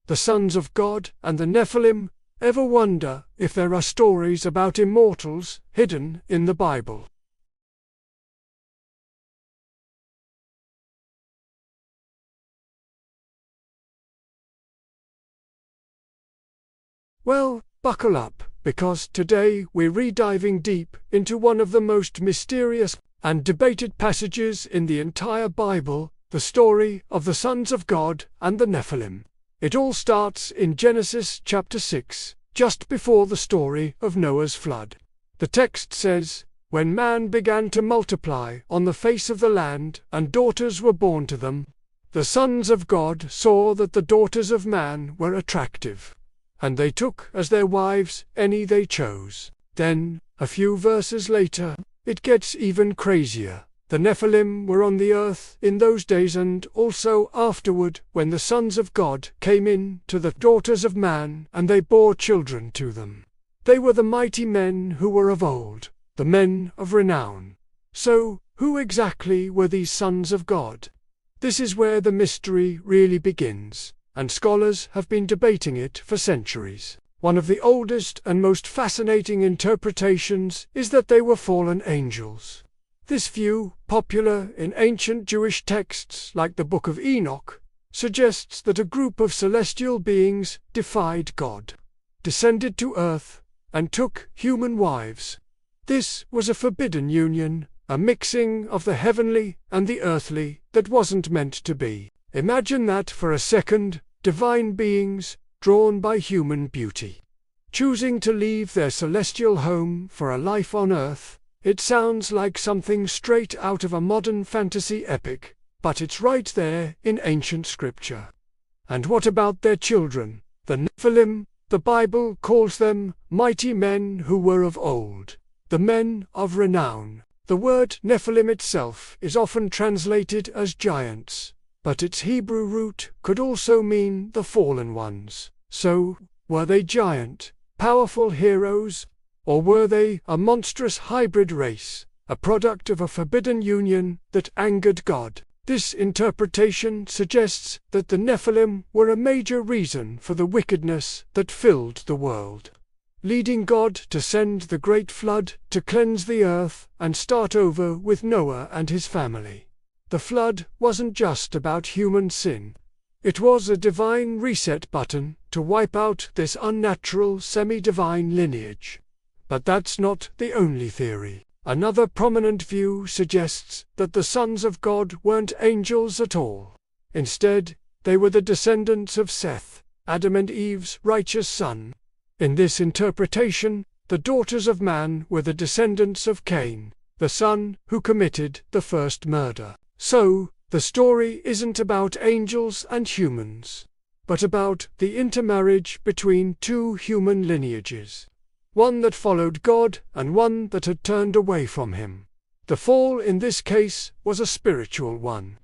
the sons of God and the Nephilim. Ever wonder if there are stories about immortals hidden in the Bible? Well, buckle up, because today we're re-diving deep into one of the most mysterious and debated passages in the entire Bible, the story of the sons of God and the Nephilim. It all starts in Genesis chapter 6, just before the story of Noah's flood. The text says, "When man began to multiply on the face of the land, and daughters were born to them, the sons of God saw that the daughters of man were attractive, and they took as their wives any they chose." Then, a few verses later, it gets even crazier. The Nephilim were on the earth in those days and also afterward, when the sons of God came in to the daughters of man, and they bore children to them. They were the mighty men who were of old, the men of renown. So, who exactly were these sons of God? This is where the mystery really begins, and scholars have been debating it for centuries. One of the oldest and most fascinating interpretations is that they were fallen angels. This view, popular in ancient Jewish texts like the Book of Enoch, suggests that a group of celestial beings defied God, descended to earth, and took human wives. This was a forbidden union, a mixing of the heavenly and the earthly that wasn't meant to be. Imagine that for a second, divine beings, drawn by human beauty, choosing to leave their celestial home for a life on earth. It sounds like something straight out of a modern fantasy epic, but it's right there in ancient scripture. And what about their children, the Nephilim? The Bible calls them mighty men who were of old, the men of renown. The word Nephilim itself is often translated as giants, but its Hebrew root could also mean the fallen ones. So, were they giant, powerful heroes? Or were they a monstrous hybrid race, a product of a forbidden union that angered God? This interpretation suggests that the Nephilim were a major reason for the wickedness that filled the world, leading God to send the great flood to cleanse the earth and start over with Noah and his family. The flood wasn't just about human sin. It was a divine reset button to wipe out this unnatural semi-divine lineage. But that's not the only theory. Another prominent view suggests that the sons of God weren't angels at all. Instead, they were the descendants of Seth, Adam and Eve's righteous son. In this interpretation, the daughters of man were the descendants of Cain, the son who committed the first murder. So, the story isn't about angels and humans, but about the intermarriage between two human lineages, one that followed God and one that had turned away from him. The fall in this case was a spiritual one.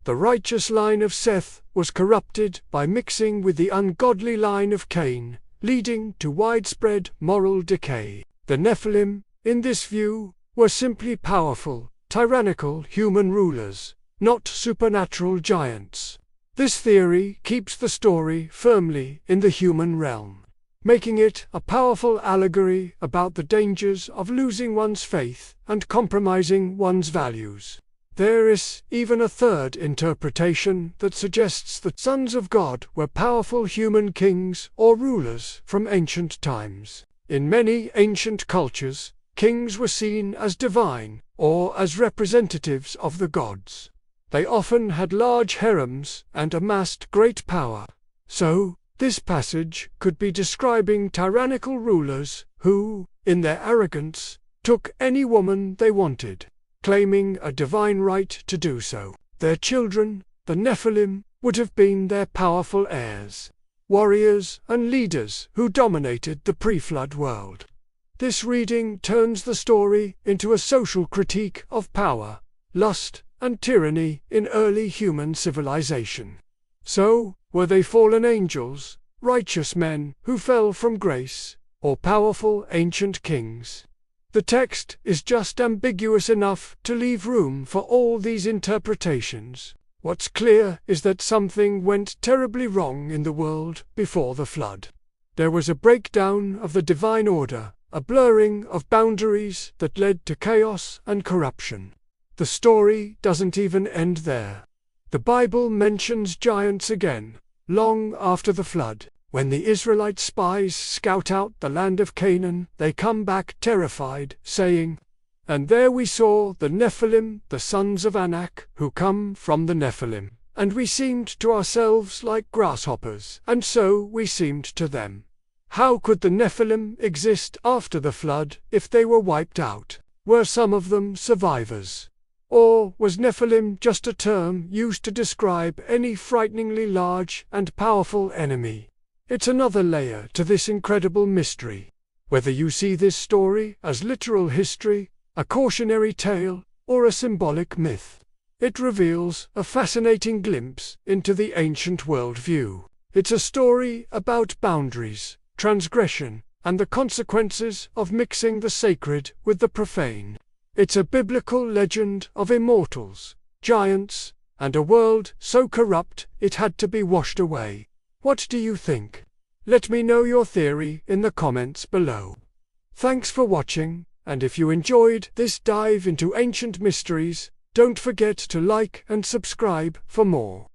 The righteous line of Seth was corrupted by mixing with the ungodly line of Cain, leading to widespread moral decay. The Nephilim, in this view, were simply powerful, tyrannical human rulers, not supernatural giants. This theory keeps the story firmly in the human realm, making it a powerful allegory about the dangers of losing one's faith and compromising one's values. There is even a third interpretation that suggests that sons of God were powerful human kings or rulers from ancient times. In many ancient cultures, kings were seen as divine or as representatives of the gods. They often had large harems and amassed great power. So, this passage could be describing tyrannical rulers who, in their arrogance, took any woman they wanted, claiming a divine right to do so. Their children, the Nephilim, would have been their powerful heirs, warriors and leaders who dominated the pre-flood world. This reading turns the story into a social critique of power, lust, and tyranny in early human civilization. So, were they fallen angels, righteous men who fell from grace, or powerful ancient kings? The text is just ambiguous enough to leave room for all these interpretations. What's clear is that something went terribly wrong in the world before the flood. There was a breakdown of the divine order, a blurring of boundaries that led to chaos and corruption. The story doesn't even end there. The Bible mentions giants again, long after the flood. When the Israelite spies scout out the land of Canaan, they come back terrified, saying, "And there we saw the Nephilim, the sons of Anak, who come from the Nephilim. And we seemed to ourselves like grasshoppers, and so we seemed to them." How could the Nephilim exist after the flood if they were wiped out? Were some of them survivors? Or was Nephilim just a term used to describe any frighteningly large and powerful enemy? It's another layer to this incredible mystery. Whether you see this story as literal history, a cautionary tale, or a symbolic myth, it reveals a fascinating glimpse into the ancient worldview. It's a story about boundaries, transgression, and the consequences of mixing the sacred with the profane. It's a biblical legend of immortals, giants, and a world so corrupt it had to be washed away. What do you think? Let me know your theory in the comments below. Thanks for watching, and if you enjoyed this dive into ancient mysteries, don't forget to like and subscribe for more.